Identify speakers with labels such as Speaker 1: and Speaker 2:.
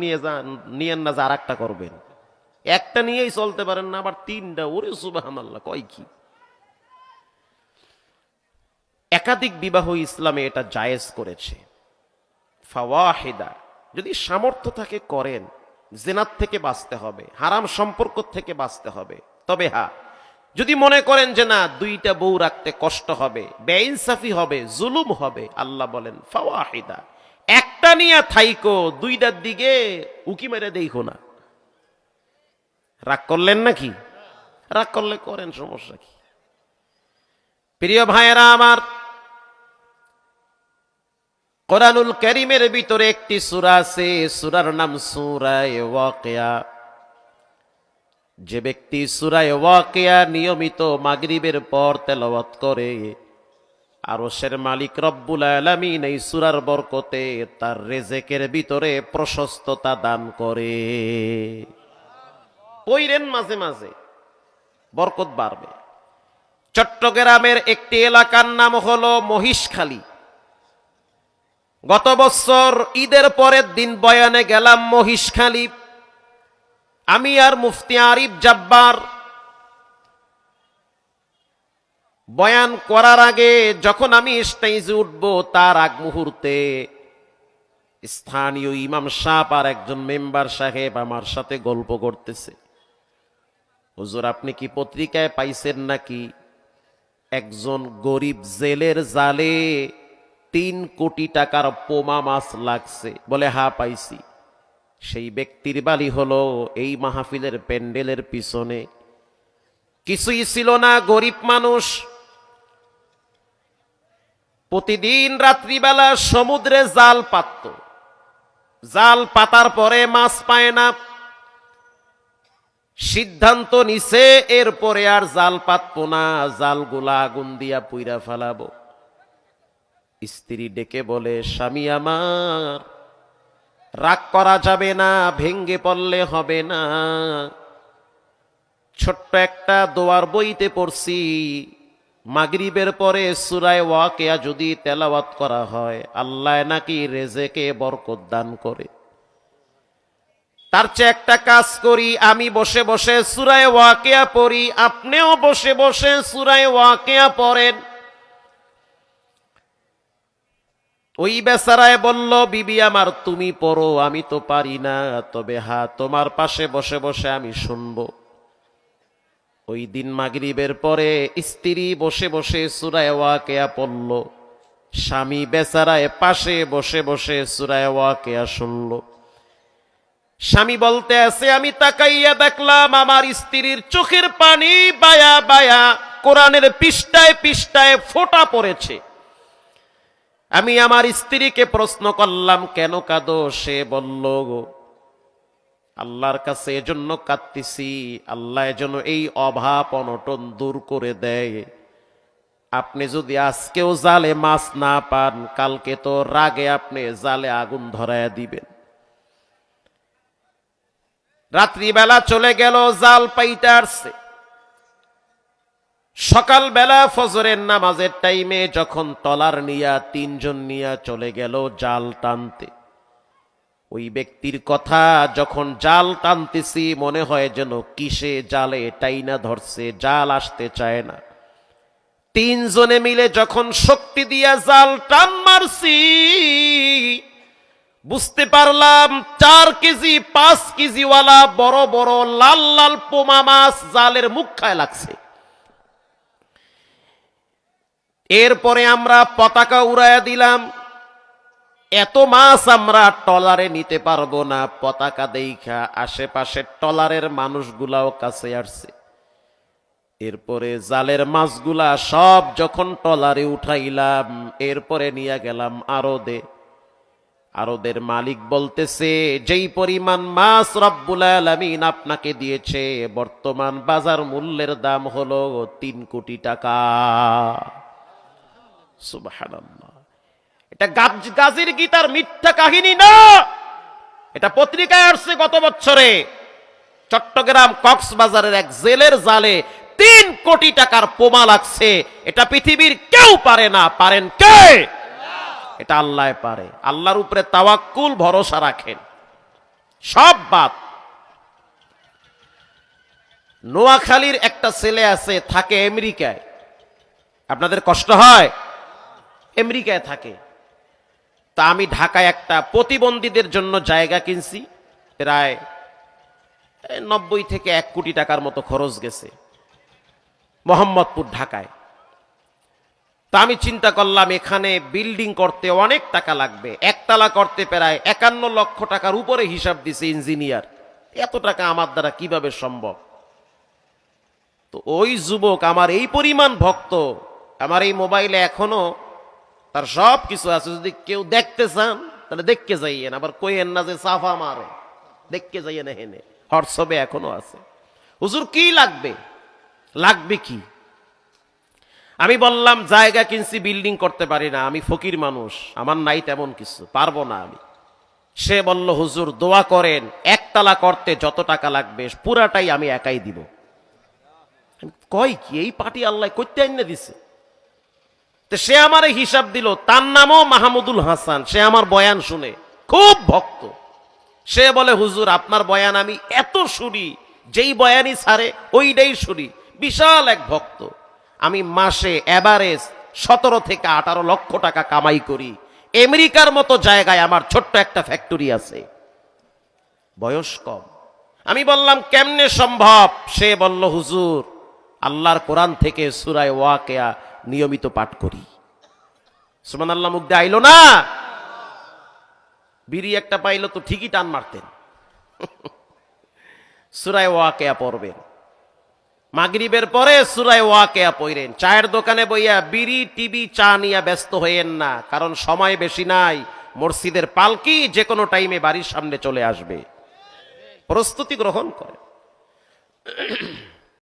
Speaker 1: নিয়ে যান, নিয়েন না যে আর একটা করবেন। একটা নিয়েই চলতে পারেন না, আবার তিনটা, ওরে সুবহানাল্লাহ, কয় কি! একাধিক বিবাহ ইসলামে এটা জায়েজ করেছে। ফাওয়াহিদা, যদি সামর্থ্য থাকে করেন। জিনাত থেকে বাঁচতে হবে, হারাম সম্পর্ক থেকে বাঁচতে হবে। তবে হ্যাঁ, যদি মনে করেন যে না দুইটা বউ রাখতে কষ্ট হবে, বেইনসাফি হবে, জুলুম হবে, আল্লাহ বলেন ফাওয়াহিদা, একটা নিয়ে থাইকো, দুইটার দিকে উকি মেরে দেখো না। রাগ করলেন নাকি? রাগ করলে করেন, সমস্যা কি? প্রিয় ভাইয়েরা আমার, কোরআনুল কারীমের ভিতরে একটি সূরা আছে, সূরার নাম সূরা ওয়াকিয়া। যে ব্যক্তি সূরা ওয়াকিয়া নিয়মিত মাগরিবের পর তেলাওয়াত করে, আরশের মালিক রব্বুল আলামিন এই সূরার বরকতে তার রিজিকের ভিতরে প্রশস্ততা দান করে। পড়েন মাঝে মাঝে, বরকত বাড়বে। চট্টগ্রামের একটি এলাকার নাম হলো মহিষখালী। গত বছর ঈদের পরের দিন বয়ানে গেলাম মহিষখালী। আমি আর মুফতি আরিফ জাব্বার বয়ান করার আগে, যখন আমি স্টেজে উঠব তার আগ মুহূর্তে স্থানীয় ইমাম সাহেব আর একজন মেম্বার সাহেব আমার সাথে গল্প করতেছে। হুজুর, আপনি কি পত্রিকায় পাইছেন নাকি একজন গরিব জেলের জালে 3 কোটি টাকার পোমা মাছ লাগছে? বলে হ্যাঁ পাইছি। সেই ব্যক্তির বাড়ি হলো এই মাহফিলের প্যান্ডেলের পিছনে। কিছুই ছিল না, গরিব মানুষ। প্রতিদিন রাত্রিবেলা সমুদ্রে জাল পাতত। জাল পাতার পরে মাছ পায় না, সিদ্ধান্ত নিছে এরপরে আর জাল পাতবো না, জালগুলা আগুন দিয়া পুইরা ফেলাবো। স্ত্রী ডেকে বলে, স্বামী আমার, রাগ করা যাবে না, ভেঙ্গে পড়লে হবে না। ছোট্ট একটা দোয়ার বইতে পড়ছি, মাগরিবের পরে সূরা ওয়াকিয়া যদি তেলাওয়াত করা হয়, আল্লাহ নাকি রিজিকে বরকত দান করে। তার চেয়ে একটা কাজ করি, আমি বসে বসে সূরা ওয়াকিয়া পড়ি, আপনিও বসে বসে সূরা ওয়াকিয়া পড়েন। ওই বেচারায় বলল, বিবি আমার তুমি পড়ো, আমি তো পারি না, তবে হ্যাঁ তোমার পাশে বসে বসে আমি শুনবো। ওই দিন মাগরিবের পরে স্ত্রী বসে বসে সূরা ওয়াকিয়া পড়ল, স্বামী বেচারায় পাশে বসে বসে সূরা ওয়াকিয়া শুনল। স্বামী বলতে আছে, আমি তাকাইয়া দেখলাম আমার স্ত্রীর চোখের পানি বায়া বায়া কোরআনের পৃষ্ঠায় পৃষ্ঠায় ফোঁটা পড়েছে। আমি আমার স্ত্রীকে প্রশ্ন করলাম, কেন কাঁদো? সে বলল, আল্লাহর কাছে এজন্য কাঁদতেছি, আল্লাহ যেন এই অভাব অনটন দূর করে দেয়। আপনি যদি আজকেও জালে মাছ না পান, কালকে তো রাগে আপনি জালে আগুন ধরায়া দিবেন। রাত্রিবেলা চলে গেল, জাল পাইতে আসছে। সকালবেলা ফজরের নামাজের টাইমে যখন টলার নিয়া 3 জন নিয়া চলে গেল জাল টানতে, ওই ব্যক্তির কথা, যখন জাল টানতেছি মনে হয় যেন কিসে জালে টাইনা ধরছে, জাল আসতে চায় না। 3 জনে মিলে যখন শক্তি দিয়া জাল টান মারছি, বুঝতে পারলাম 4 কেজি 5 কেজি ওয়ালা বড় বড় লাল লাল পোমা মাছ জালের মুখায় লাগছে। এরপরে আমরা পতাকা উড়াইয়া দিলাম। এত মাছ আমরা টলারে নিতে পারবো না। পতাকা দেখা আশেপাশে টলারের মানুষগুলাও কাছে আসছে। এরপরে জালের মাছগুলা সব যখন টলারে উঠাইলাম, এরপরে নিয়ে গেলাম আরদে। আরদের মালিক বলতেছে, যেই পরিমাণ মাছ রব্বুল আলামিন আপনাকে দিয়েছে, বর্তমান বাজার মূল্যের দাম হলো 3 কোটি টাকা। সুবহানাল্লাহ। এটা গাজীর গীতার মিথ্যা কাহিনী না, এটা পত্রিকায় আসছে গত বছরে। চট্টগ্রাম কক্সবাজারের এক জেলের জালে 3 কোটি টাকার পোমা লাগছে। এটা পৃথিবীর কেউ পারে না। পারেন কে? এটা আল্লাহ পারে। আল্লাহর উপরে তাওয়াক্কুল, ভরসা রাখেন। সব বাদ। নোয়াখালীর একটা ছেলে আছে, থাকে আমেরিকায়। আপনাদের কষ্ট হয়? আমেরিকায় থাকে। তা আমি ঢাকায় একটা প্রতিবন্ধীদের জন্য জায়গা কিনছি, প্রায় 90 থেকে 1 কোটি টাকার মতো খরচ গেছে, মোহাম্মদপুর ঢাকায়। তা আমি চিন্তা করলাম এখানে বিল্ডিং করতে অনেক টাকা লাগবে, একতলা করতে প্রায় 51 লক্ষ টাকার উপরে হিসাব দিছে ইঞ্জিনিয়ার। এত টাকা আমার দ্বারা কিভাবে সম্ভব? তো ওই যুবক আমার এই পরিমাণ ভক্ত, আমার এই মোবাইলে এখনো তার সব কিছু আছে। যদি কেউ দেখতে চান তাহলে দেখতে যাইয়েন, আবার কইয়েন না যে সাফা মারে, দেখতে যাইয়েন। হেনে হোয়াটসঅ্যাপে এখনো আছে। হুজুর কি লাগবে? লাগবে কি? আমি বললাম জায়গা কিনছি, বিল্ডিং করতে পারি না, আমি ফকির মানুষ, আমার নাই তেমন কিছু, পারবো না আমি। সে বলল হুজুর দোয়া করেন, একতলা করতে যত টাকা লাগবে পুরাটাই আমি একাই দিব। কয় কি এই পার্টি আল্লাহ করতে আইনে দিছে? তো সে আমারে হিসাব দিল। তার নামও মাহমুদুল হাসান। সে আমার বয়ান শুনে খুব ভক্ত। সে বলে হুজুর আপনার বয়ান আমি এত শুনি, যেই বয়ানই ছাড়ে ওইটাই শুনি। বিশাল এক ভক্ত। আমি মাসে এভারেজ 17 থেকে 18 লক্ষ টাকা কামাই করি। আমেরিকার মতো জায়গায় আমার ছোট্ট একটা ফ্যাক্টরি আছে। বয়স কম। আমি বললাম কেমনে সম্ভব? সে বলল হুজুর আল্লাহর কোরআন থেকে সূরা ওয়াকিয়া নিয়মিত পাঠ করি। সুবহানাল্লাহ, মুখ দিয়ে আইলো না? বিড়ি একটা পাইলো তো ঠিকই টান মারতেন। সূরা ওয়াকিয়া পড়বেন, মাগরিবের পরে সূরা ওয়াকিয়া পড়েন। চায়ের দোকানে বইয়া বিড়ি টিভি চা নিয়ে ব্যস্ত হইয়েন না, কারণ সময় বেশি নাই। মসজিদের পালকি যে কোনো টাইমে বাড়ির সামনে চলে আসবে, প্রস্তুতি গ্রহণ করে।